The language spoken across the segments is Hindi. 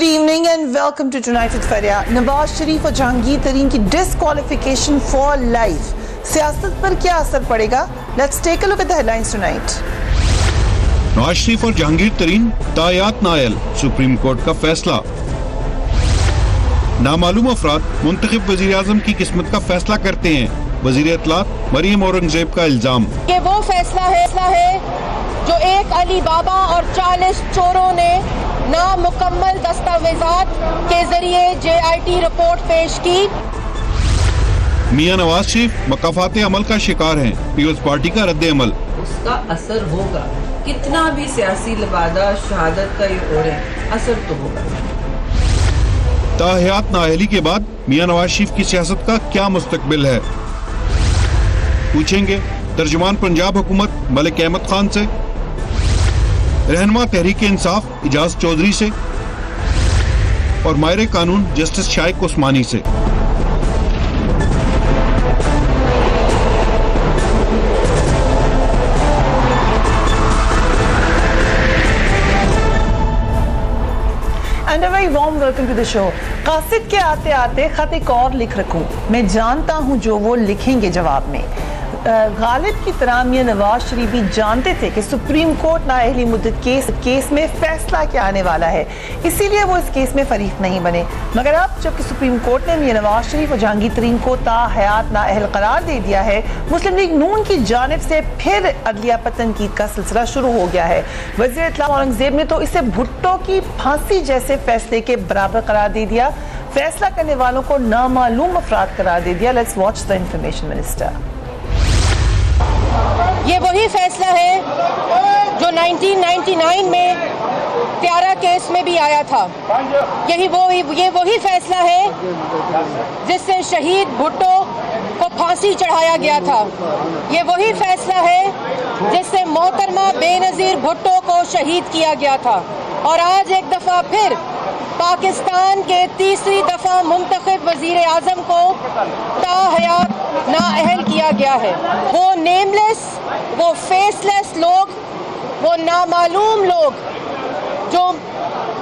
evening and welcome to Tonight with Faria. Nawaz Sharif और जहांगीर तरीन की डिस्क्वालिफिकेशन फॉर लाइफ सियासत पर क्या असर पड़ेगा? Let's take a look at the headlines tonight. Nawaz Sharif और जहांगीर तरीन तायात नायल, सुप्रीम कोर्ट का फैसला। नामालूम अफराद मुंतखब वजीर आजम की किस्मत का फैसला करते हैं, वजीर इत्तलात मरियम औरंगजेब का इल्जाम। ये वो फैसला है जो एक अली बाबा और 40 चोरों ने नामुकम्मल दस्तावेजात के जरिए JIT रिपोर्ट पेश की। मियां नवाज शरीफ मकाफात अमल का शिकार हैं, पीपल्स पार्टी का रद्द अमल। उसका असर होगा, कितना भी सियासी लबादा शहादत का ये हो रहे हैं, असर तो होगा। ताहयात नाअहली के बाद मियां नवाज शरीफ की सियासत का क्या मुस्तकबिल है, पूछेंगे तर्जुमान पंजाब हुकूमत मलिक अहमद खान से, रहनुमा तहरीक इंसाफ इजाज चौधरी से और माहिर कानून जस्टिस शाइक उस्मानी से। And a very warm welcome to the show. कासिद के आते आते खत एक और लिख रखूं, मैं जानता हूं जो वो लिखेंगे जवाब में। गालिब की तरह मियां नवाज शरीफ भी जानते थे कि सुप्रीम कोर्ट नाअहली मुद्दत केस में फैसला क्या आने वाला है, इसीलिए वो इस केस में फरीक नहीं बने। मगर अब जबकि सुप्रीम कोर्ट ने मियां नवाज शरीफ और जहांगीर तरीन को ताहयात नाअहल करार दे दिया है, मुस्लिम लीग नून की जानिब से फिर अदलिया पर तनकीद का सिलसिला शुरू हो गया है। वज़ीर इत्तलात औरंगजेब ने तो इसे भुट्टो की फांसी जैसे फैसले के बराबर करार दे दिया, फैसला करने वालों को नामालूम अफराद करार दे दिया। Let's watch the information minister. ये वही फैसला है जो 1999 में त्यारा केस में भी आया था। ये वही फैसला है जिससे शहीद भुट्टो को फांसी चढ़ाया गया था। ये वही फैसला है जिससे मोहतरमा बेनज़ीर भुट्टो को शहीद किया गया था। और आज एक दफ़ा फिर पाकिस्तान के तीसरी दफ़ा मुंतखब वज़ीर आज़म को ताहयात नाअहल किया गया है। वो नेमलेस, वो फेसलेस लोग, वो नामालूम लोग जो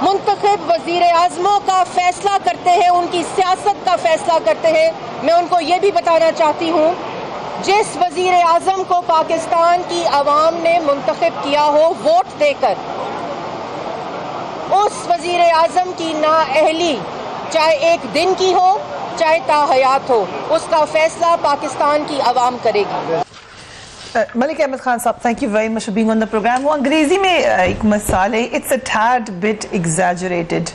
मुंतखब वज़ीर आज़मों का फैसला करते हैं, उनकी सियासत का फैसला करते हैं। मैं उनको ये भी बताना चाहती हूँ, जिस वज़ीर आज़म को पाकिस्तान की आवाम ने मुंतखब किया हो वोट देकर, उस वज़ीर आज़म की नाअहली चाहे एक दिन की हो चाहे ताहयात हो, उसका फैसला पाकिस्तान की आवाम करेगी। मलिक अहमद खान साहब, thank you very much for being on the programme. वो अंग्रेजी में एक मसाल है, it's a tad bit exaggerated,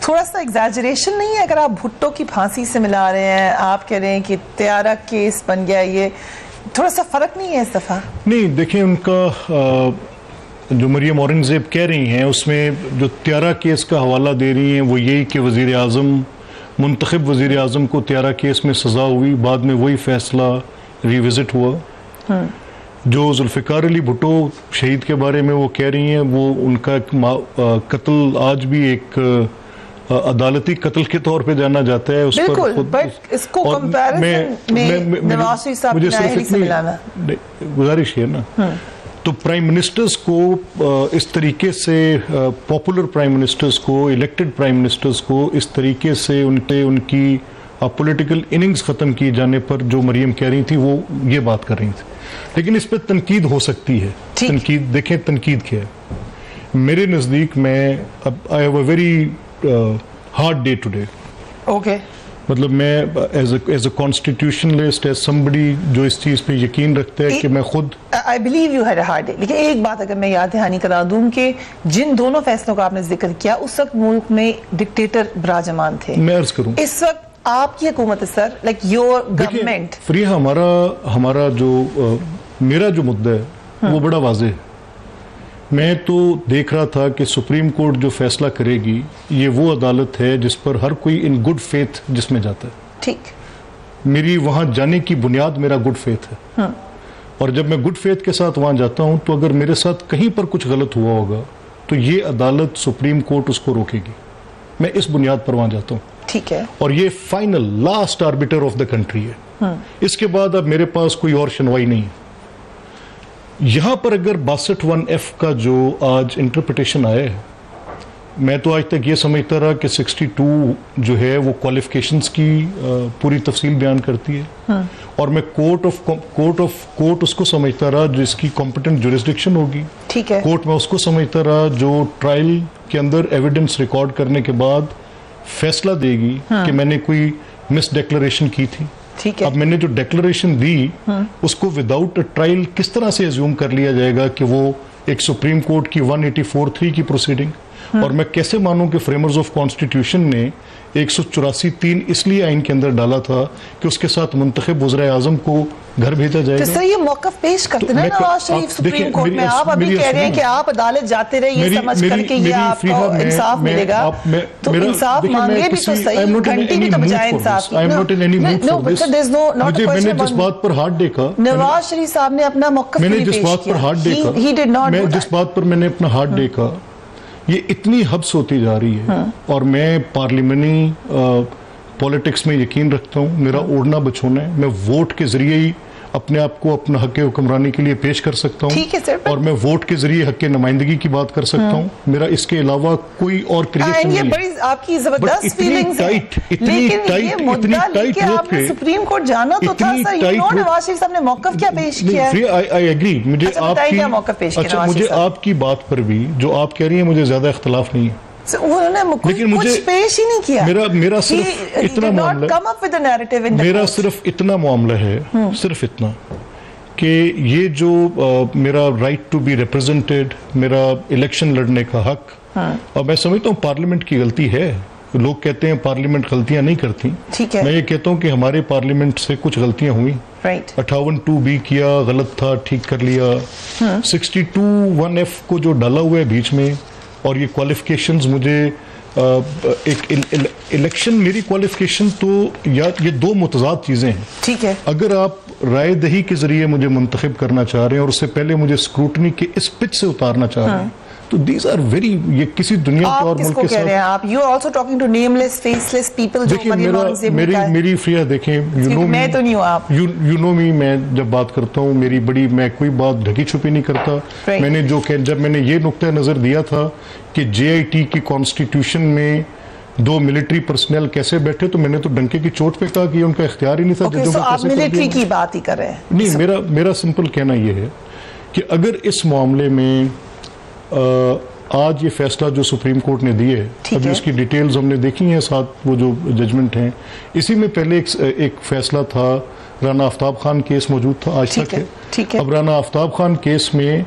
थोड़ा सा एग्जैजरेशन नहीं है? अगर आप भुट्टो की फांसी से मिला रहे हैं, आप कह रहे हैं कि त्यारा केस बन गया, ये थोड़ा सा फर्क नहीं है इस दफा? नहीं, देखिए उनका जो मरियम औरंगजेब कह रही हैं उसमें जो त्यारा केस का हवाला दे रही हैं वो यही कि वज़ीर आज़म, मुंतखब वज़ीर आज़म को त्यारा केस में सज़ा हुई, बाद में वही फैसला रिविज़िट हुआ। जो जुल्फ़िकार अली भुट्टो शहीद के बारे में वो कह रही हैं, वो उनका कत्ल आज भी एक अदालती कत्ल के तौर पे जाना जाता है। उस पर बट इसको कंपैरिजन में नवाज शरीफ साहब की नाअहली से मिलाना, गुजारिश है ना, तो प्राइम मिनिस्टर्स को इस तरीके से, पॉपुलर प्राइम मिनिस्टर्स को, इलेक्टेड प्राइम मिनिस्टर्स को इस तरीके से उनकी पॉलिटिकल इनिंग्स ख़त्म किए जाने पर जो मरियम कह रही थी वो ये बात कर रही थी। लेकिन इस पर तनकीद हो सकती है। तनकीद देखें, तनकीद क्या है। मेरे नज़दीक में अब I have a very hard day today. Okay, मतलब मैं as a constitutionalist, as somebody जो इस चीज़ पे यकीन रखता है कि मैं खुद I believe you had a hard day. लेकिन एक बात अगर मैं याद दहानी करा दूं कि जिन दोनों फैसलों का आपने जिक्र किया, उस वक्त मुल्क में डिक्टेटर विराजमान थे। मैं अर्ज करूं, इस वक्त आपकी हुकूमत है sir, like your government. Free हमारा जो मेरा जो मुद्दा है वो बड़ा वाज़ेह है। मैं तो देख रहा था कि सुप्रीम कोर्ट जो फैसला करेगी, ये वो अदालत है जिस पर हर कोई इन गुड फेथ जिसमें जाता है। ठीक, मेरी वहां जाने की बुनियाद मेरा गुड फेथ है। और जब मैं गुड फेथ के साथ वहां जाता हूं, तो अगर मेरे साथ कहीं पर कुछ गलत हुआ होगा तो ये अदालत, सुप्रीम कोर्ट उसको रोकेगी। मैं इस बुनियाद पर वहां जाता हूं। ठीक है, और ये final last arbiter of the country है। इसके बाद अब मेरे पास कोई और सुनवाई नहीं है। यहां पर अगर 62(1)(f) का जो आज इंटरप्रिटेशन आया है, मैं तो आज तक ये समझता रहा कि 62 जो है वो क्वालिफिकेशंस की पूरी तफसील बयान करती है, और मैं कोर्ट उसको समझता रहा जिसकी कॉम्पिटेंट जुरिस्डिक्शन होगी। ठीक है। कोर्ट में उसको समझता रहा जो ट्रायल के अंदर एविडेंस रिकॉर्ड करने के बाद फैसला देगी कि मैंने कोई मिस डिक्लेरेशन की थी। ठीक है। अब मैंने जो डिक्लेरेशन दी उसको विदाउट ट्रायल किस तरह से एज्यूम कर लिया जाएगा कि वो एक सुप्रीम कोर्ट की 184(3) की प्रोसीडिंग, और मैं कैसे मानूं कि फ्रेमर्स ऑफ कॉन्स्टिट्यूशन ने 184(3) इसलिए आइन के अंदर डाला था कि उसके साथ मुंतखब वज़ीर आज़म को घर भेजा जाएगा। तो सही ये मौक़िफ़ पेश करते ना नवाज शरीफ सुप्रीम कोर्ट में, आप अभी कह रहे हैं कि आप अदालत जाते रहे ये समझ करके ये आपको इंसाफ मिलेगा, तो इंसाफ मांगे भी तो सही, घंटी भी तो बजाय इंसाफ की। मैंने जिस बात पर हाथ देखा, नवाज शरीफ साहब ने अपना मौक़िफ़ मैंने जिस बात पर हाथ देखा, जिस बात पर मैंने अपना हाथ देखा, ये इतनी हब्स होती जा रही है। और मैं पार्लियामेंट्री पॉलिटिक्स में यकीन रखता हूँ, मेरा ओढ़ना बछोना है, मैं वोट के जरिए ही अपने आप को अपना हक हुक्मरानी के लिए पेश कर सकता हूँ, और मैं वोट के जरिए हक नुमाइंदगी की बात कर सकता हूँ। मेरा इसके अलावा कोई और क्रिएशन नहीं है। बड़ी आपकी जबरदस्त फीलिंग्स हैं, लेकिन ये मुद्दा लेके आपने सुप्रीम कोर्ट जाना तो था सर। नवाज शरीफ साहब ने मौक़िफ़ क्या पेश किया है? I agree. मुझे मुझे आपकी बात पर भी जो आप कह रही है मुझे ज्यादा इख्तलाफ नहीं है, लेकिन मुझे कुछ पेश ही नहीं किया। मेरा सिर्फ इतना मामला, मेरा सिर्फ इतना मामला है, सिर्फ इतना कि ये जो मेरा राइट टू बी रिप्रेजेंटेड, मेरा इलेक्शन लड़ने का हक, और मैं समझता हूँ पार्लियामेंट की गलती है। लोग कहते हैं पार्लियामेंट गलतियां नहीं करती, मैं ये कहता हूँ कि हमारे पार्लियामेंट से कुछ गलतियां हुई। 58(2)B किया, गलत था, ठीक कर लिया। 62(1)F को जो डाला हुआ है बीच में, और ये क्वालिफिकेशंस मुझे एक इलेक्शन, मेरी क्वालिफिकेशन तो या ये दो मुतजाद चीज़ें हैं। ठीक है। अगर आप राय दही के जरिए मुझे मुंतखब करना चाह रहे हैं और उससे पहले मुझे स्क्रूटनी के इस पिच से उतारना चाह रहे हैं, तो दीज आर वेरी, ये किसी दुनिया के और मुल्क के साथ। आप you are also talking to nameless faceless people जो मेरी फ्रिया देखें, यू नो मैं तो नहीं हूं, आप यू नो मी, मैं जब बात करता हूं मेरी बड़ी, मैं कोई बात ढकी छुपी नहीं करता। मैंने जब मैंने ये नुक्ता नजर दिया था कि JIT की कॉन्स्टिट्यूशन में 2 मिलिट्री पर्सनल कैसे बैठे, तो मैंने तो डंके की चोट पे कहा कि उनका इख्तियार ही नहीं था। तो आप मिलिट्री की बात ही कर रहे हैं? नहीं, मेरा सिंपल कहना यह है कि अगर इस मामले में आज ये फैसला जो सुप्रीम कोर्ट ने दिए है, अभी उसकी डिटेल्स हमने देखी हैं, साथ वो जो जजमेंट हैं, इसी में पहले एक फैसला था, राना आफ्ताब खान केस मौजूद था, आज तक है। ठीक है। अब राना आफ्ताब खान केस में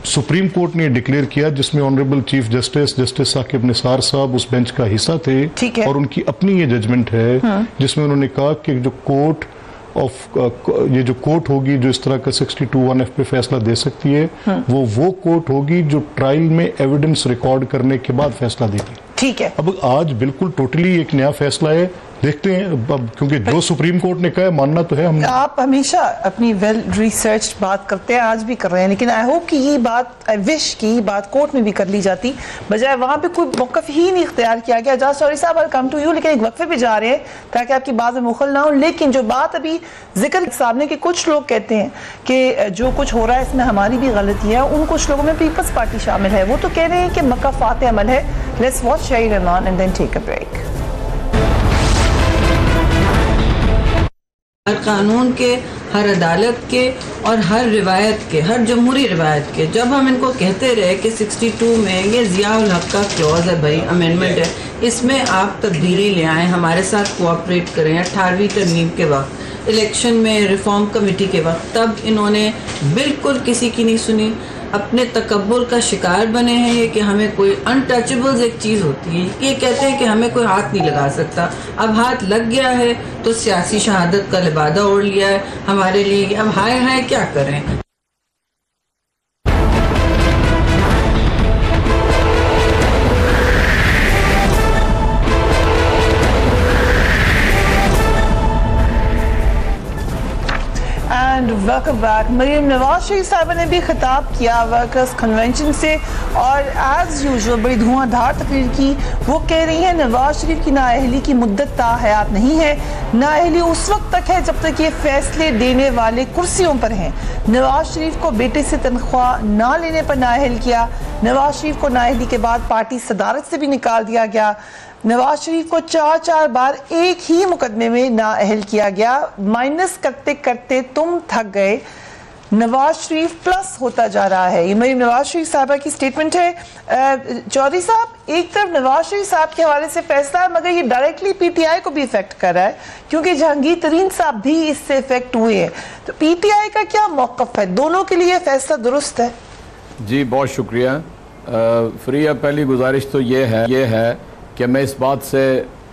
सुप्रीम कोर्ट ने डिक्लेयर किया, जिसमें honourable chief justice Saqib Nisar साहब उस बेंच का हिस्सा थे, और उनकी अपनी ये जजमेंट है जिसमें उन्होंने कहा कि जो कोर्ट ये जो कोर्ट होगी जो इस तरह का 62(1)F पे फैसला दे सकती है, वो कोर्ट होगी जो ट्रायल में एविडेंस रिकॉर्ड करने के बाद फैसला देगी। ठीक है। अब आज बिल्कुल टोटली एक नया फैसला है, देखते हैं अब, क्योंकि जो सुप्रीम कोर्ट ने कहा है मानना तो है हमने। आप हमेशा अपनी वेल रिसर्च बात करते हैं, आज भी कर रहे हैं, लेकिन आई होप कि ये बात, आई विश की ये बात कोर्ट में भी कर ली जाती, बजाय वहां पे कोई मौक़िफ़ ही नहीं इख्तियार किया गया। जहाँ सॉरी साहब, आई कम टू यू, लेकिन एक वक्फे पे जा रहे हैं ताकि आपकी बात में मुखल ना हो। लेकिन जो बात अभी जिक्र सामने के कुछ लोग कहते हैं कि जो कुछ हो रहा है इसमें हमारी भी गलती है, उन कुछ लोगों में पीपल्स पार्टी शामिल है, वो तो कह रहे हैं कि मक्का फाते अमल है। Let's watch Shahid Rahman and then take a break. हर कानून के, हर अदालत के और हर रिवायत के, हर जमहूरी रिवायत के, जब हम इनको कहते रहे कि 62 में ये ज़ियाउल हक का क्लॉज है भाई, अमेंडमेंट है, इसमें आप तब्दीली ले आएँ, हमारे साथ कोऑपरेट करें, 18वीं तरमीम के वक्त, इलेक्शन में रिफॉर्म कमेटी के वक्त, तब इन्होंने बिल्कुल किसी की नहीं सुनी, अपने तकब्बुर का शिकार बने हैं ये कि हमें कोई अनटचेबल्स एक चीज़ होती है, ये कहते हैं कि हमें कोई हाथ नहीं लगा सकता। अब हाथ लग गया है तो सियासी शहादत का लिबादा ओढ़ लिया है हमारे लिए, अब हाय हाय क्या करें। And welcome back. Maryam Nawaz Sharif साहब ने भी खिताब किया वर्कर्स कन्वेंशन से और एज यूजुअल बड़ी धुआंधार तकरीर की। वो कह रही हैं नवाज शरीफ की नाअहली की मुद्दत ताहयात नहीं है, नाअहली उस वक्त तक है जब तक ये फैसले देने वाले कुर्सियों पर हैं। नवाज शरीफ को बेटे से तनख्वाह ना लेने पर नाअहल किया। नवाज शरीफ को नाअहली के बाद पार्टी सदारत से भी निकाल दिया गया। नवाज शरीफ को 4 बार एक ही मुकदमे में नाअहल किया गया। माइनस करते करते तुम थक गए। नवाज शरीफ प्लस होता जा रहा है। ये मेरी नवाज शरीफ साहबा की स्टेटमेंट है। चौधरी साहब, एक तरफ नवाज शरीफ साहब के हवाले से फैसला है मगर ये डायरेक्टली पीटीआई को भी इफेक्ट कर रहा है क्योंकि जहांगीर तरीन साहब भी इससे इफेक्ट हुए हैं। तो पीटीआई का क्या मौक़िफ़ है? दोनों के लिए फैसला दुरुस्त है? जी बहुत शुक्रिया फ्रिया। पहली गुजारिश तो ये है कि मैं इस बात से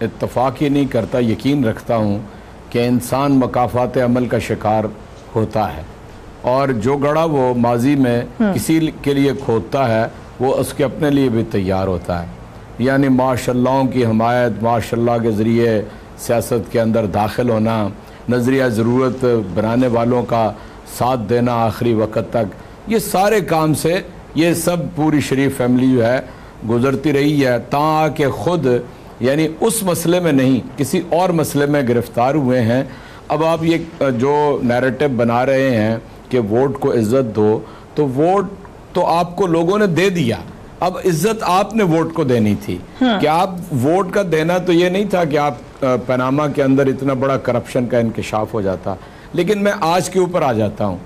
इत्तफाक ही नहीं करता, यकीन रखता हूँ कि इंसान मकाफ़ात अमल का शिकार होता है और जो गड़ा वो माजी में किसी के लिए खोदता है वो उसके अपने लिए भी तैयार होता है। यानी माशाअल्लाह की हमायत, माशाअल्लाह के ज़रिए सियासत के अंदर दाखिल होना, नज़रिया ज़रूरत बनाने वालों का साथ देना आखिरी वक़्त तक, ये सारे काम से ये सब पूरी शरीफ फैमिली जो है गुजरती रही है ताकि ख़ुद यानी उस मसले में नहीं किसी और मसले में गिरफ़्तार हुए हैं। अब आप ये जो नैरेटिव बना रहे हैं कि वोट को इज़्ज़त दो, तो वोट तो आपको लोगों ने दे दिया, अब इज़्ज़त आपने वोट को देनी थी। कि आप वोट का देना तो ये नहीं था कि आप पनामा के अंदर इतना बड़ा करप्शन का इंकशाफ हो जाता। लेकिन मैं आज के ऊपर आ जाता हूँ।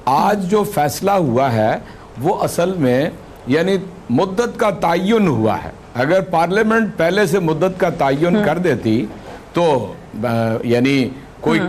आज जो फैसला हुआ है वो असल में यानी मुद्दत का तयन हुआ है। अगर पार्लियामेंट पहले से मुद्दत का तयन कर देती तो यानी कोई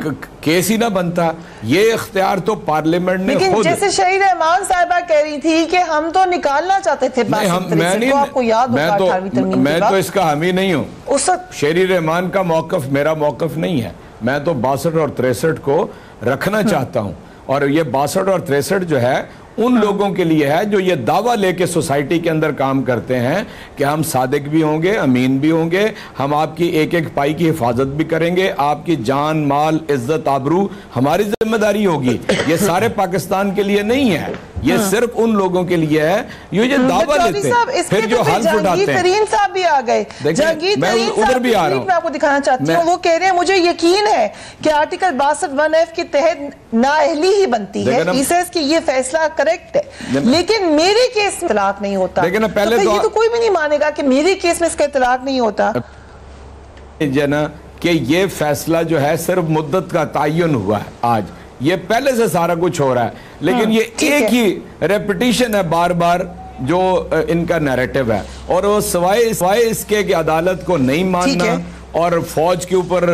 केस ही ना बनता। ये इख्तियार तो पार्लियामेंट ने लेकिन खुद, जैसे शहीद रहमान साहिबा कह रही थी कि हम तो निकालना चाहते थे आपको याद होगा। मैं तो इसका हामी नहीं हूँ। उस शहीद रहमान का मौकफ मेरा मौकफ नहीं है। मैं तो 62 और 63 को रखना चाहता हूँ और ये 62 और 63 जो है उन लोगों के लिए है जो ये दावा लेके सोसाइटी के अंदर काम करते हैं कि हम सादिक भी होंगे, अमीन भी होंगे, हम आपकी एक एक पाई की हिफाजत भी करेंगे, आपकी जान माल इज्जत आबरू हमारी जिम्मेदारी होगी। ये सारे पाकिस्तान के लिए नहीं है, ये सिर्फ उन लोगों के लिए है ये दावा लेते हैं। फिर जो हल्फ उठाते हैं। तरीन साहब भी आ गए, जहांगीर तरीन उधर भी आ रहा हूँ, मैं आपको दिखाना चाहती हूँ। वो कह रहे हैं मुझे यकीन है कि आर्टिकल 62(1)(f) के तहत नाअहली ही बनती है। कि ये फैसला करेक्ट है लेकिन मेरे केस में तलाक नहीं होता। लेकिन पहले तो ये तो कोई भी नहीं मानेगा कि मेरे केस में इसका तलाक नहीं होता। जना कि ये फैसला जो है सिर्फ मुद्दत का तयन हुआ है। आज ये पहले से सारा कुछ हो रहा है लेकिन ये एक ही रेपिटिशन है बार बार जो इनका नैरेटिव है और वो सवाए इसके कि अदालत को नहीं मानना और फौज के ऊपर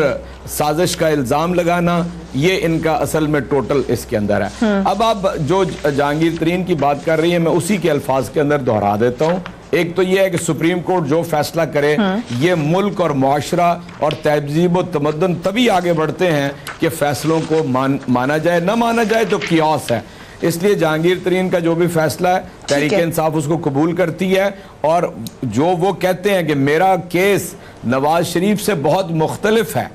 साजिश का इल्जाम लगाना, ये इनका असल में टोटल इसके अंदर है। अब आप जो जहांगीर तरीन की बात कर रही है मैं उसी के अल्फाज के अंदर दोहरा देता हूँ। एक तो ये है कि सुप्रीम कोर्ट जो फैसला करे ये मुल्क और मुआशरा और तहजीब व तमद्दुन तभी आगे बढ़ते हैं कि फैसलों को माना जाए, ना माना जाए तो कियास है। इसलिए जहांगीर तरीन का जो भी फैसला है तहरीक इंसाफ उसको कबूल करती है और जो वो कहते हैं कि मेरा केस नवाज शरीफ से बहुत मुख्तलिफ है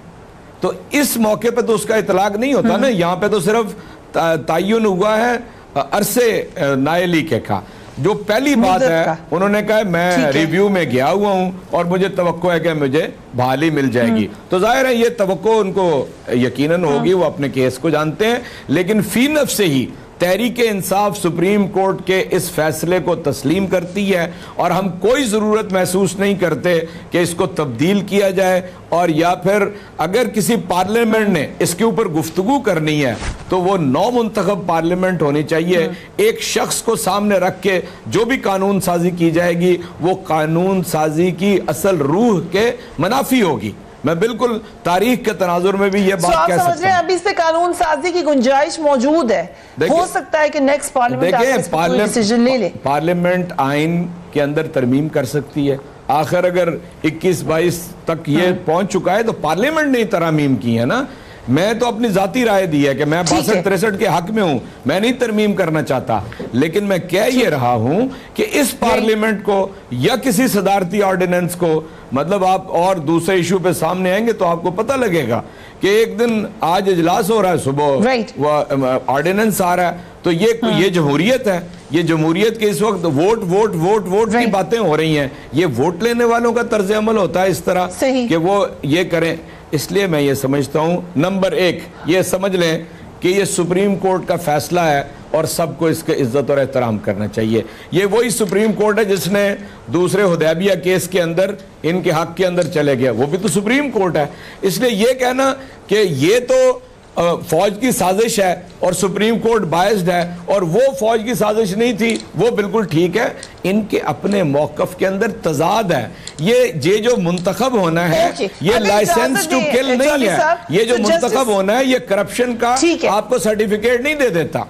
तो इस मौके पे तो उसका इतलाक नहीं होता ना। यहाँ पे तो सिर्फ तयन हुआ है अरसे नाअहली के का। जो पहली बात है उन्होंने कहा मैं रिव्यू में गया हुआ हूं और मुझे तवक्को है कि मुझे बहाली मिल जाएगी। तो जाहिर है ये तवक्को उनको यकीनन होगी, वो अपने केस को जानते हैं। लेकिन फी नफ्स से ही तहरीक इंसाफ सुप्रीम कोर्ट के इस फैसले को तस्लीम करती है और हम कोई ज़रूरत महसूस नहीं करते कि इसको तब्दील किया जाए और या फिर अगर किसी पार्लियामेंट ने इसके ऊपर गुफ्तगू करनी है तो वो नौ मुंतखब पार्लियामेंट होनी चाहिए। एक शख्स को सामने रख के जो भी कानून साजी की जाएगी वो कानून साजी की असल रूह के मुनाफी होगी। मैं बिल्कुल तारीख के तनाजुर में भी ये बात कह सकता हूं। अभी इस पे कानून साजी की गुंजाइश मौजूद है। हो सकता है कि नेक्स्ट पार्लियामेंट डिसीजन ले ले। पार्लियामेंट आइन के अंदर तरमीम कर सकती है। आखिर अगर 21-22 तक ये पहुंच चुका है तो पार्लियामेंट ने तरमीम की है ना। मैं तो अपनी जाती राय दी है कि मैं 62-63 के हक में हूं, मैं नहीं तरमीम करना चाहता, लेकिन मैं कह ये रहा हूं कि इस पार्लियामेंट को या किसी सदारती ऑर्डिनेंस को, मतलब आप और दूसरे इशू पे सामने आएंगे तो आपको पता लगेगा कि एक दिन आज इजलास हो रहा है, सुबह ऑर्डिनेंस आ रहा है, तो ये जमहूरियत है। ये जमहूरियत के इस वक्त वोट वोट वोट वोट की बातें हो रही हैं। ये वोट लेने वालों का तर्ज अमल होता है इस तरह कि वो ये करें। इसलिए मैं ये समझता हूं, नंबर एक ये समझ लें कि ये सुप्रीम कोर्ट का फैसला है और सबको इसके इज्जत और एहतराम करना चाहिए। ये वही सुप्रीम कोर्ट है जिसने दूसरे हुदैबिया केस के अंदर इनके हक के अंदर चले गया, वो भी तो सुप्रीम कोर्ट है। इसलिए ये कहना कि ये तो फौज की साजिश है और सुप्रीम कोर्ट बायस्ड है और वो फौज की साजिश नहीं थी, वो बिल्कुल ठीक है। इनके अपने मौकफ के अंदर तजाद है। ये जो मुंतखब होना है ये लाइसेंस टू किल नहीं है, ये जो मुंतखब होना है ये करप्शन का आपको सर्टिफिकेट नहीं दे देता।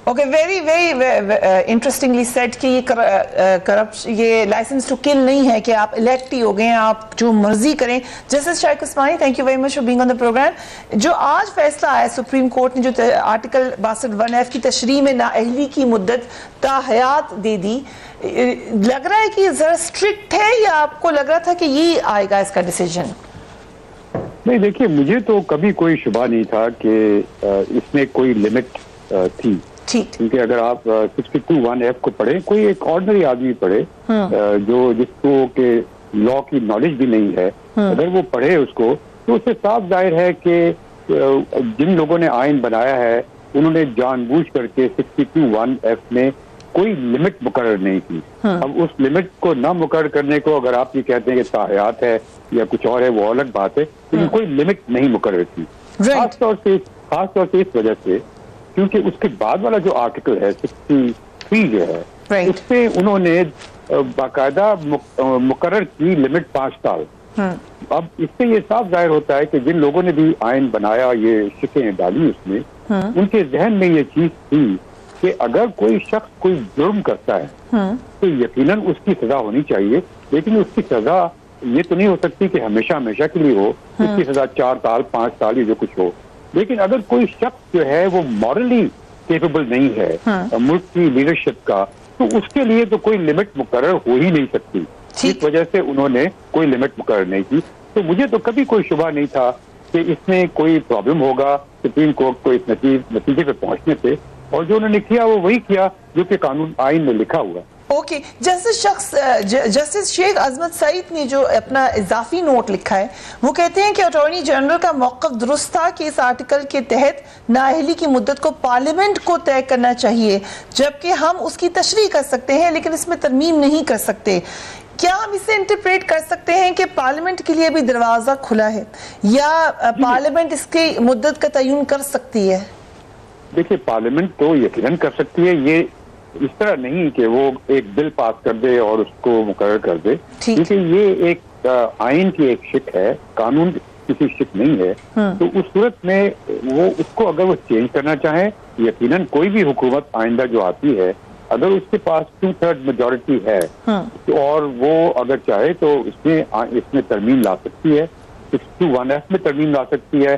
Okay, very very interestingly set कि ये लाइसेंस टू किल नहीं है कि आप इलेक्ट ही हो गए, आप जो मर्जी करें। Justice Shaiq Usmani, thank you very much for being on the programme. जो आज फैसला आया सुप्रीम कोर्ट ने, जो आर्टिकल 62(1)(f) की तशरीह में नाअहली की मुद्दत ताहयात दे दी, लग रहा है कि जरा स्ट्रिक्ट है या आपको लग रहा था कि ये आएगा इसका डिसीजन? नहीं, देखिए, मुझे तो कभी कोई शुबा नहीं था कि इसमें कोई लिमिट थी, क्योंकि अगर आप 62(1)(f) को पढ़े, कोई एक ऑर्डिनरी आदमी पढ़े जिसको के लॉ की नॉलेज भी नहीं है, अगर वो पढ़े उसको, तो उससे साफ जाहिर है कि जिन लोगों ने आइन बनाया है उन्होंने जानबूझ करके 62(1)(f) में कोई लिमिट मुकर्रर नहीं की। अब उस लिमिट को ना मुकर्रर करने को अगर आप ये कहते हैं कि ताहयात है या कुछ और है, वो अलग बात है, लेकिन कोई लिमिट नहीं मुकर्रर की। खासतौर से इस वजह से क्योंकि उसके बाद वाला जो आर्टिकल है 63 जो है, उससे उन्होंने बाकायदा मुकर्रर की लिमिट 5 साल। अब इससे ये साफ जाहिर होता है कि जिन लोगों ने भी आइन बनाया, ये शिकें डाली उसमें, उनके जहन में ये चीज थी कि अगर कोई शख्स कोई जुर्म करता है तो यकीनन उसकी सजा होनी चाहिए, लेकिन उसकी सजा ये तो नहीं हो सकती कि हमेशा हमेशा के लिए हो, उसकी सजा 4 साल 5 साल ये जो कुछ हो। लेकिन अगर कोई शख्स जो है वो मॉरली केपेबल नहीं है मुल्क की लीडरशिप का, तो उसके लिए तो कोई लिमिट मुकर्रर हो ही नहीं सकती। इस वजह से उन्होंने कोई लिमिट मुकर्रर नहीं की। तो मुझे तो कभी कोई शुबा नहीं था कि इसमें कोई प्रॉब्लम होगा सुप्रीम कोर्ट को इस नतीजे पे पहुंचने से, और जो उन्होंने किया वो वही किया जो कि कानून आइन में लिखा हुआ। ओके, जस्टिस शेख अजमत सईद ने जो अपना इजाफी नोट लिखा है, वो कहते हैं कि अटॉर्नी जनरल का मौक़िफ़ दुरुस्त था कि इस आर्टिकल के तहत नाअहली की मुद्दत को पार्लियामेंट को तय करना चाहिए, जबकि हम उसकी तशरीह कर सकते हैं लेकिन इसमें तरमीम नहीं कर सकते। क्या हम इसे इंटरप्रेट कर सकते हैं कि पार्लियामेंट के लिए भी दरवाजा खुला है या पार्लियामेंट इसकी मुद्दत का तयन कर सकती है? देखिए, पार्लियामेंट तो यकीनन कर सकती है, ये इस तरह नहीं कि वो एक बिल पास कर दे और उसको मुकर्रर कर दे, क्योंकि ये एक आइन की एक शिक है, कानून किसी शिक नहीं है। तो उस सूरत में वो उसको अगर वो चेंज करना चाहे, यकीनन कोई भी हुकूमत आइंदा जो आती है, अगर उसके पास 2/3 मेजॉरिटी है तो और वो अगर चाहे तो इसमें तरमीम ला सकती है, 62(1)(f) में तरमीम ला सकती है,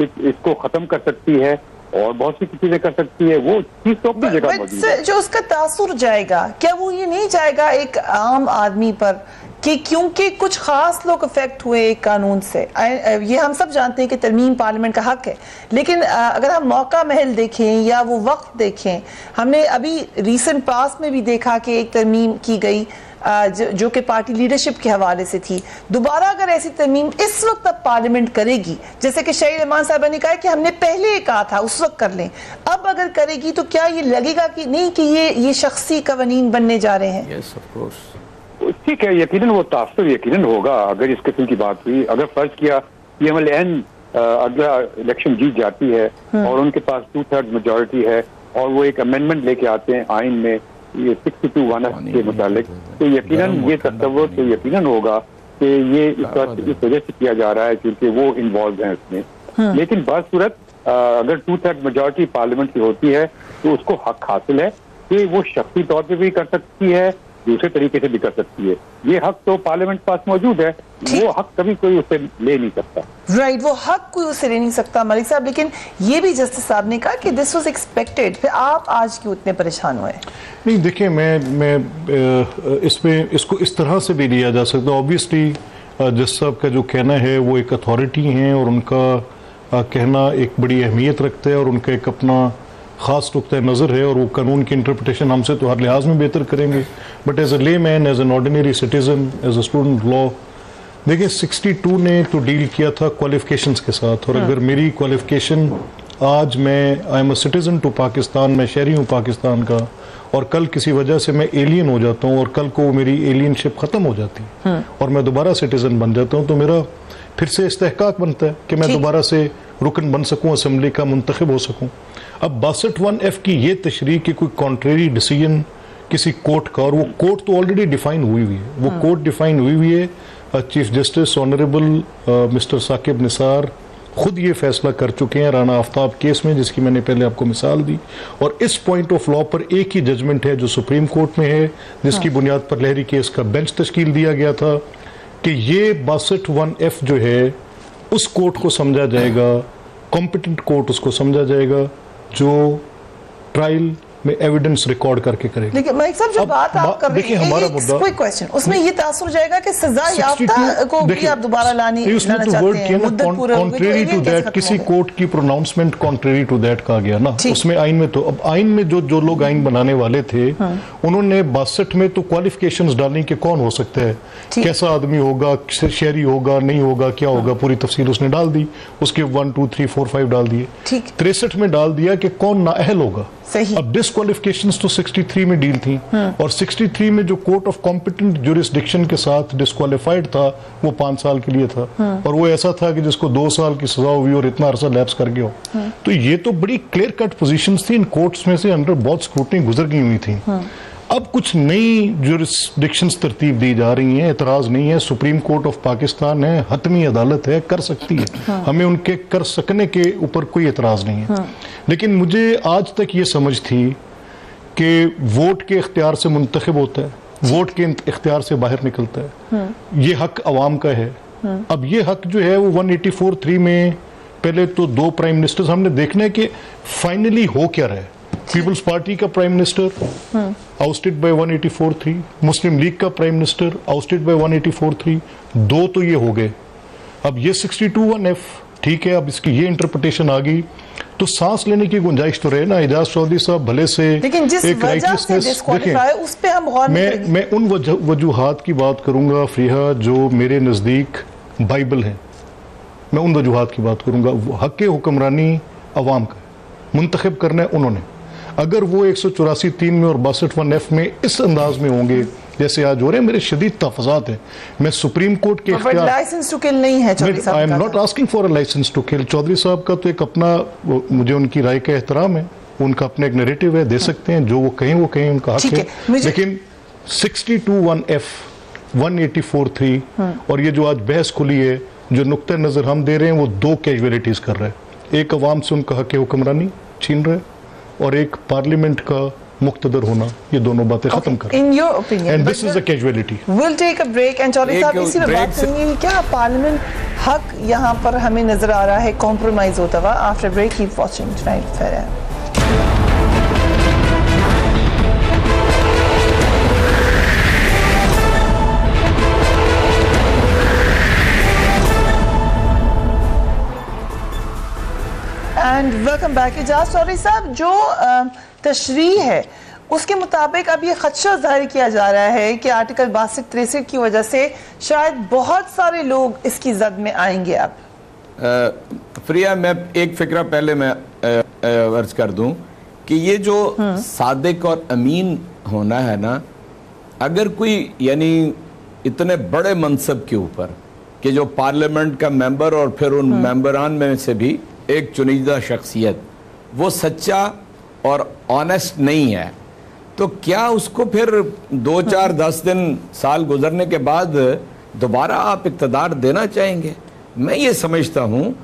इसको खत्म कर सकती है और बहुत सी चीजें कर सकती है। वो चीज तो अपनी जगह मौजूद है। जो उसका तासुर जाएगा, क्या वो ये नहीं जाएगा एक आम आदमी पर कि क्योंकि कुछ खास लोग इफेक्ट हुए एक कानून से? ये हम सब जानते हैं कि तरमीम पार्लियामेंट का हक है, लेकिन अगर हम मौका महल देखें या वो वक्त देखें, हमने अभी रीसेंट पास में भी देखा कि एक तरमीम की गई जो कि पार्टी लीडरशिप के हवाले से थी। दोबारा अगर ऐसी तरमीम इस वक्त अब पार्लियामेंट करेगी, जैसे कि शहीद रहमान साहब ने कहा कि हमने पहले कहा था उस वक्त कर लें, अब अगर करेगी तो क्या ये लगेगा कि नहीं कि ये शख्सी कवानीन बनने जा रहे हैं? Yes, of course. ठीक है, यकीनन वो तासुर यकीनन होगा अगर इस किस्म की बात हुई। अगर फर्ज किया PMLN अगला इलेक्शन जीत जाती है और उनके पास 2/3 मेजॉरिटी है और वो एक अमेंडमेंट लेके आते हैं आइन में ये 62(1)(f) के मुतालिक, तो यकीनन ये तस्वुर तो यकीनन होगा कि ये इस वजह से किया जा रहा है क्योंकि वो इन्वॉल्व हैं इसमें। लेकिन बसूरत अगर 2/3 मेजॉरिटी पार्लियामेंट की होती है तो उसको हक हासिल है कि वो शख्सी तौर पे भी कर सकती है दूसरे तरीके से भी कर सकती है। ये हक तो पार्लियामेंट पास मौजूद है, वो हक कभी कोई उससे ले नहीं सकता। राइट, वो हक कोई उससे ले नहीं सकता मलिक साहब, लेकिन ये भी जस्टिस साहब ने कहा कि दिस वाज एक्सपेक्टेड, फिर आप आज क्यों इतने परेशान हुए? नहीं देखिए, मैं इसमें इसको इस तरह से भी लिया जा सकता। ऑब्वियसली जज साहब का जो कहना है वो एक अथॉरिटी हैं और उनका कहना एक बड़ी अहमियत रखता है और उनका एक अपना ख़ास नुक्ता नज़र है और वो कानून की इंटरप्रिटेशन हमसे तो हर लिहाज में बेहतर करेंगे। But as a layman, as an ordinary citizen, as a student law, देखिए 62 ने तो डील किया था क्वालिफिकेशंस के साथ, और अगर मेरी क्वालिफिकेशन आज मैं I am a citizen to Pakistan, मैं शहरी हूँ पाकिस्तान का, और कल किसी वजह से मैं एलियन हो जाता हूँ और कल को मेरी एलियनशिप ख़त्म हो जाती है और मैं दोबारा सिटीज़न बन जाता हूँ, तो मेरा फिर से इस्तेहकाक बनता है कि मैं दोबारा से रुकन बन सकूँ, असम्बली का मुंतखब हो सकूँ। अब 62(1)(f) की ये तशरीह कि कोई कॉन्ट्रेरी डिसीजन किसी कोर्ट का, और वो कोर्ट तो ऑलरेडी डिफाइन हुई हुई है, वो कोर्ट डिफाइन हुई हुई है। Chief justice honourable mister Saqib Nisar खुद ये फैसला कर चुके हैं राना आफ्ताब केस में, जिसकी मैंने पहले आपको मिसाल दी, और इस पॉइंट ऑफ लॉ पर एक ही जजमेंट है जो सुप्रीम कोर्ट में है, जिसकी बुनियाद पर लहरी केस का बेंच तश्कील दिया गया था कि ये 62(1)(f) जो है उस कोर्ट को समझा जाएगा, कॉम्पिटेंट कोर्ट उसको समझा जाएगा जो ट्रायल में एविडेंस रिकॉर्ड करके करेगा। लेकिन मलिक साहब जो बात आप कर रहे हैं, हमारा मुद्दा कोई क्वेश्चन उसमें ये तासुर जाएगा कि सजा याफ्ता को भी आप दोबारा लाना चाहते हैं, मुद्दत पूरा हो गई, कॉन्ट्रेरी टू दैट, किसी कोर्ट की प्रोनाउंसमेंट कॉन्ट्रेरी टू दैट कहा गया ना उसमें आइन में। तो अब आइन में जो लोग आइन बनाने वाले थे उन्होंने 62 में तो क्वालिफिकेशंस डालनी कि कौन हो सकता है, कैसा आदमी होगा, शहरी होगा, नहीं होगा, क्या होगा, पूरी तफसील उसने डाल दी, उसके 1 2 3 4 5 डाल दिए। 63 में डाल दिया कि कौन नाअहल होगा। अब डिस्क्वालिफिकेशंस तो 63 में डील थी, और 63 में जो कोर्ट ऑफ कॉम्पिटेंट जुरिस्डिक्शन के साथ डिस्क्वालिफाइड था वो 5 साल के लिए था, और वो ऐसा था कि जिसको 2 साल की सजा हुई और इतना अरसा लैप्स कर गया हो। तो ये तो बड़ी क्लियर कट पोजीशंस थी, इन कोर्ट्स में से अंडर बहुत स्क्रूटनी गुजर गई हुई थी। अब कुछ नई जुरिस्डिक्शंस तरतीब दी जा रही हैं, एतराज नहीं है, सुप्रीम कोर्ट ऑफ पाकिस्तान है, हतमी अदालत है, कर सकती है, हमें उनके कर सकने के ऊपर कोई एतराज नहीं है। लेकिन मुझे आज तक ये समझ थी कि वोट के इख्तियार से मुंतखब होता है, वोट के इख्तियार से बाहर निकलता है, ये हक अवाम का है। अब ये हक जो है वो 184(3) में पहले तो 2 प्राइम मिनिस्टर्स हमने देखना है कि फाइनली हो क्या रहा है। पीपल्स पार्टी का प्राइम मिनिस्टर आउस्टेड बाय 184(3), मुस्लिम लीग का प्राइम मिनिस्टर आउस्टेड बाय 184(3), 2 तो ये हो गए। अब ये 62(1)(f) ठीक है, अब इसकी ये इंटरप्रिटेशन आ गई तो सांस लेने की गुंजाइश तो रहे ना। एजाज चौधरी साहब भले से लेकिन जिस एक राइटलेसनेस उस पे हम गौर मैं उन वजूहात की बात करूंगा फ्रीहा जो मेरे नजदीक बाइबल है, मैं उन वजूहात की बात करूंगा। हक हुक्मरानी अवाम का मुंतखब करना है उन्होंने। अगर वो 184(3) में और 62(1)(f) में इस अंदाज में होंगे जैसे आज हो रहे हैं, मेरे शदीद तहफ़्फ़ुज़ात हैं। मैं सुप्रीम कोर्ट के लाइसेंस टू किल नहीं है चौधरी साहब, I am not asking for a licence to kill. Chaudhry साहब का तो एक अपना, मुझे उनकी राय का एहतराम है, उनका अपना एक नैरेटिव है, दे सकते हैं, जो वो कहें उनका हक है। लेकिन 62(1)(f), 184(3) और ये जो आज बहस खुली है, जो नुक्ता नज़र हम दे रहे हैं वो 2 कैजुअलिटीज़ कर रहे हैं। एक अवाम से उनका हक हुक्मरानी छीन रहे और एक पार्लियामेंट का मुक्तदर होना, ये दोनों बातें खत्म कर। In your opinion, and this is a casualty. Will take a break and Chaudhry साहब इसी में बात करेंगे क्या पार्लियामेंट हक यहाँ पर हमें नजर आ रहा है कॉम्प्रोमाइज होता हुआ। After break keep watching tonight fair. And welcome back. Ejaz Chaudhry साहब, जो तशरीह है उसके मुताबिक अब ये खदशा जाहिर किया जा रहा है कि आर्टिकल 62-63 की वजह से शायद बहुत सारे लोग इसकी जद में आएंगे। अब प्रिया, मैं एक फिक्रा पहले मैं अर्ज कर दूं कि ये जो सादिक और अमीन होना है ना, अगर कोई यानी इतने बड़े मनसब के ऊपर कि जो पार्लियामेंट का मेंबर और फिर उन मेंबरान में से भी एक चुनिंदा शख्सियत वो सच्चा और ऑनेस्ट नहीं है, तो क्या उसको फिर 2 4 10 दिन साल गुजरने के बाद दोबारा आप इक़्तिदार देना चाहेंगे? मैं ये समझता हूँ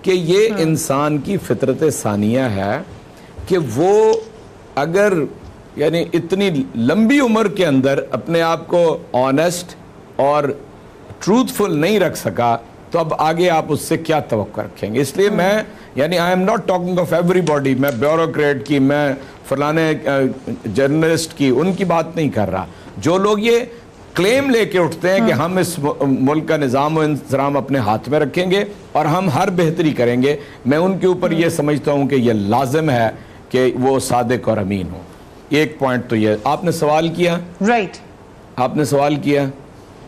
कि ये इंसान की फितरत सानिया है कि वो अगर यानी इतनी लंबी उम्र के अंदर अपने आप को ऑनेस्ट और ट्रूथफुल नहीं रख सका, तो अब आगे आप उससे क्या तवक्को रखेंगे? इसलिए मैं यानी आई am not talking of everybody, मैं ब्यूरोक्रेट की, मैं फलाने जर्नलिस्ट की, उनकी बात नहीं कर रहा। जो लोग ये क्लेम लेके उठते हैं कि हम इस मुल्क का निज़ाम और इंतज़ाम अपने हाथ में रखेंगे और हम हर बेहतरी करेंगे, मैं उनके ऊपर ये समझता हूँ कि ये लाजिम है कि वो सादिक और अमीन हो। एक पॉइंट तो ये आपने सवाल किया, राइट, आपने सवाल किया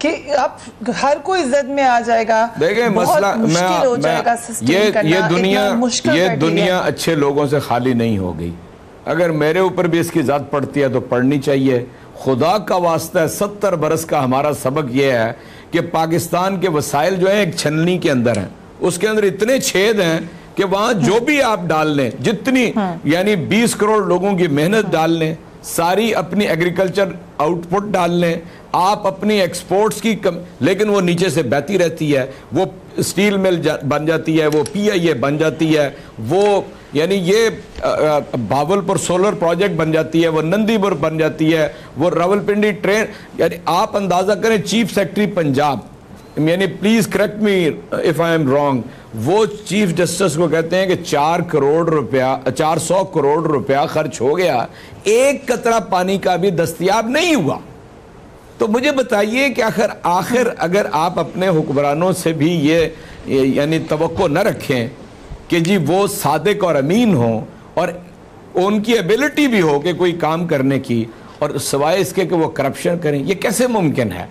कि अब हर कोई इज्जत में आ जाएगा। देखिए मसला ये दुनिया अच्छे लोगों से खाली नहीं हो गई। अगर मेरे ऊपर भी इसकी ज़द पड़ती है तो पढ़नी चाहिए। खुदा का वास्ता है, 70 बरस का हमारा सबक ये है कि पाकिस्तान के वसाइल जो है एक छन्नी के अंदर हैं, उसके अंदर इतने छेद हैं कि वहां जो भी आप डाल लें, जितनी यानी 20 करोड़ लोगों की मेहनत डाल लें, सारी अपनी एग्रीकल्चर आउटपुट डाल लें, आप अपनी एक्सपोर्ट्स की लेकिन वो नीचे से बहती रहती है, वो स्टील मिल बन जाती है, वो PIA बन जाती है, वो यानी ये भावलपुर सोलर प्रोजेक्ट बन जाती है, वो नंदीपुर बन जाती है, वो रावलपिंडी ट्रेन, यानी आप अंदाजा करें चीफ सेक्रेटरी पंजाब, यानी please correct me if I am wrong, वो चीफ जस्टिस को कहते हैं कि 400 करोड़ रुपया खर्च हो गया, एक कतरा पानी का भी दस्तयाब नहीं हुआ। तो मुझे बताइए कि आखिर अगर आप अपने हुक्मरानों से भी ये यानी तवक्को न रखें कि जी वो सादिक और अमीन हो और उनकी एबिलिटी भी हो कि कोई काम करने की, और सिवाय इसके कि वो करप्शन करें, ये कैसे मुमकिन है?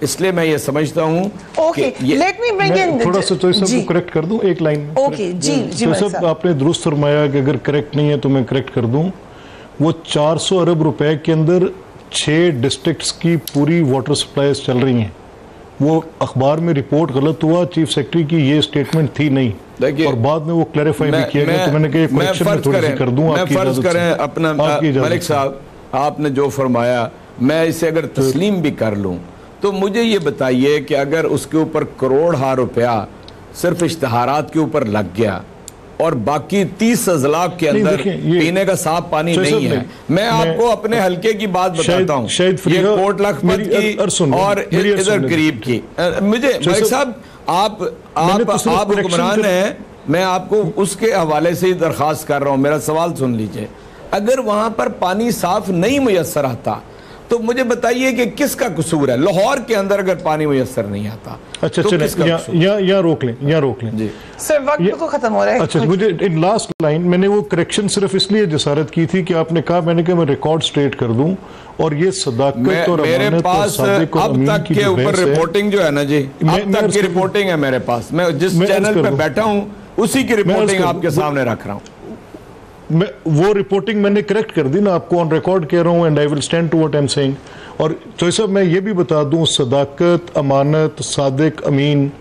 इसलिए मैं ये समझता हूँ थोड़ा सा तो सबको करेक्ट कर दूं एक लाइन में। ओके जी जी तो सब आपने दुरुस्त फरमाया कि अगर करेक्ट नहीं है तो मैं करेक्ट कर दूं। वो 400 अरब रुपए के अंदर 6 डिस्ट्रिक्ट्स की पूरी वाटर सप्लाईज चल रही हैं। वो अखबार में रिपोर्ट गलत हुआ, चीफ सेक्रेटरी की ये स्टेटमेंट थी नहीं, और बाद में वो क्लैरिफाई भी किया गया, तो मैंने कहा करेक्शन में थोड़ी सी कर दूं। मैं फर्ज करें अपना मलिक साहब, आपने जो फरमाया मैं इसे अगर तस्लीम भी कर लूं, तो मुझे ये बताइए कि अगर उसके ऊपर करोड़ रुपया सिर्फ इश्तहारात के ऊपर लग गया और बाकी 30 अजला के अंदर पीने का साफ पानी नहीं है, मैं आपको अपने हल्के की बात बताता हूँ, ये कोट लखपत की और इधर गरीब की। मुझे भाई साहब आप हुक्मरान हैं, मैं आपको उसके हवाले से ही दरखास्त कर रहा हूँ, मेरा सवाल सुन लीजिए। अगर वहां पर पानी साफ नहीं मुयस्सर आता तो मुझे बताइए कि किसका कसूर है? लाहौर के अंदर अगर पानी मुयस्सर नहीं आता, अच्छा तो यहाँ रोक लें जी सर, वक्त तो खत्म हो रहा है। अच्छा मुझे इन लास्ट लाइन मैंने वो करेक्शन सिर्फ इसलिए जसारत की थी कि आपने कहा, मैंने कहा मैं रिकॉर्ड स्ट्रेट कर दूं, और ये सदाकत और मेरे पास अब तक के ऊपर रिपोर्टिंग जो है ना जी, अब तक की रिपोर्टिंग है मेरे पास, मैं जिस चैनल पे बैठा हूँ उसी की रिपोर्टिंग आपके सामने रख रहा हूँ। वो रिपोर्टिंग मैंने करेक्ट कर दी ना, आपको ऑन रिकॉर्ड कह रहा हूँ, and I will stand to what I am saying. और तो साहब मैं ये भी बता दूं, सदाकत, अमानत, सादिक, अमीन